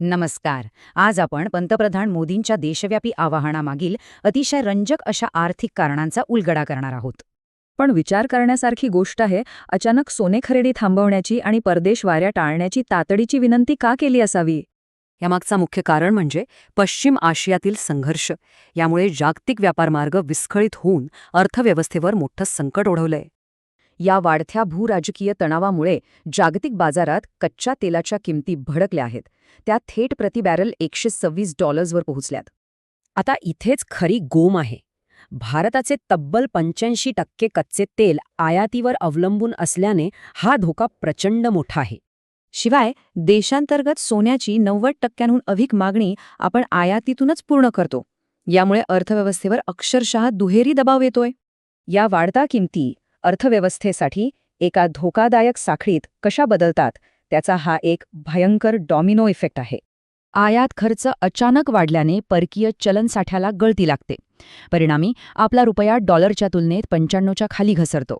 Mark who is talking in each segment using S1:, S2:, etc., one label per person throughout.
S1: नमस्कार. आज आपण पंतप्रधान मोदींच्या देशव्यापी आवाहनामागील अतिशय रंजक अशा आर्थिक कारणांचा उलगडा करणार आहोत.
S2: पण विचार करण्यासारखी गोष्ट आहे, अचानक सोने खरेदी थांबवण्याची आणि परदेश वाऱ्या टाळण्याची तातडीची विनंती का केली असावी?
S3: यामागचा मुख्य कारण म्हणजे पश्चिम आशियातील संघर्ष. यामुळे जागतिक व्यापारमार्ग विस्कळीत होऊन अर्थव्यवस्थेवर मोठं संकट ओढवलंय.
S1: या वाढत्या भूराजकीय तणावामुळे जागतिक बाजारात कच्च्या तेलाच्या किमती भडकल्या आहेत. त्या थेट प्रति बॅरल $126 वर पोहोचल्यात.
S3: आता इथेच खरी गोम आहे. भारताचे तब्बल 85% कच्चे तेल आयातीवर अवलंबून असल्याने हा धोका प्रचंड मोठा आहे.
S1: शिवाय देशांतर्गत सोन्याची 90%हून अधिक मागणी आपण आयातीतूनच पूर्ण करतो. यामुळे अर्थव्यवस्थेवर अक्षरशः दुहेरी दबाव येतोय. या वाढत्या किमती अर्थव्यवस्थेसाठी एका धोकादायक साखळीत कशा बदलतात त्याचा हा एक भयंकर डॉमिनो इफेक्ट आहे. आयात खर्च अचानक वाढल्याने परकीय चलन साठ्याला गळती लागते. परिणामी आपला रुपया डॉलरच्या तुलनेत 95च्या खाली घसरतो.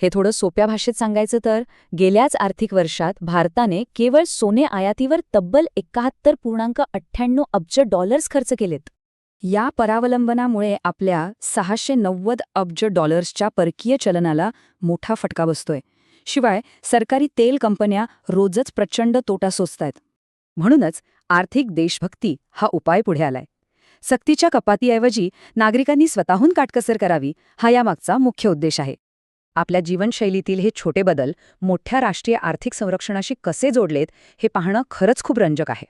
S1: हे थोडं सोप्या भाषेत सांगायचं तर गेल्याच आर्थिक वर्षात भारताने केवळ सोने आयातीवर तब्बल $71.98 अब्ज खर्च केलेत. या परावलंबनामुळे आपल्या $690 परकीय चलनाला मोठा फटका बसतोय. शिवाय सरकारी तेल कंपन्या रोजच प्रचंड तोटा सोसतायत. म्हणूनच आर्थिक देशभक्ती हा उपाय पुढे आलाय. सक्तीच्या कपातीऐवजी नागरिकांनी स्वतःहून काटकसर करावी हा यामागचा मुख्य उद्देश आहे. आपल्या जीवनशैलीतील हे छोटे बदल मोठ्या राष्ट्रीय आर्थिक संरक्षणाशी कसे जोडलेत हे पाहणं खरंच खूप रंजक आहे.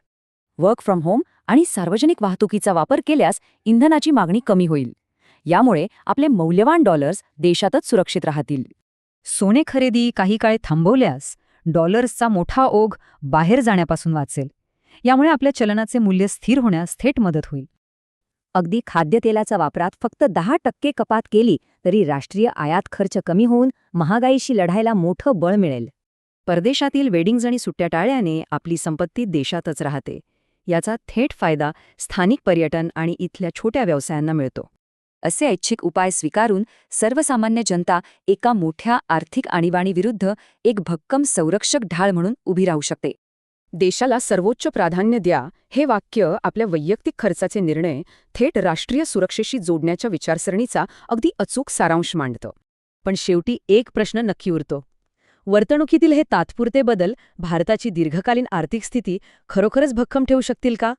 S1: वर्क फ्रॉम होम आणि सार्वजनिक वाहतुकीचा वापर केल्यास इंधनाची मागणी कमी होईल. यामुळे आपले मौल्यवान डॉलर्स देशातच सुरक्षित राहतील. सोने खरेदी काही काळ थांबवल्यास डॉलर्सचा मोठा ओघ बाहेर जाण्यापासून वाचेल. यामुळे आपल्या चलनाचे मूल्य स्थिर होण्यास थेट मदत होईल. अगदी खाद्यतेलाच्या वापरात फक्त 10% कपात केली तरी राष्ट्रीय आयात खर्च कमी होऊन महागाईशी लढायला मोठं बळ मिळेल. परदेशातील वेडिंग्ज आणि सुट्ट्या टाळल्याने आपली संपत्ती देशातच राहते. याचा थेट फायदा स्थानिक पर्यटन आणि इथल्या छोट्या व्यवसायांना मिळतो. असे ऐच्छिक उपाय स्वीकारून सर्वसामान्य जनता एका मोठ्या आर्थिक आणीबाणीविरुद्ध एक भक्कम संरक्षक ढाल म्हणून उभी राहू शकते.
S3: देशाला सर्वोच्च प्राधान्य द्या हे वाक्य आपल्या वैयक्तिक खर्चाचे निर्णय थेट राष्ट्रीय सुरक्षेशी जोडण्याच्या विचारसरणीचा अगदी अचूक सारांश मांडतं. पण शेवटी एक प्रश्न नक्की उरतो. वर्तणुकीतील हे तात्पुरते बदल भारताची दीर्घकालीन आर्थिक स्थिती खरोखरच भक्कम ठेवू शकतील का?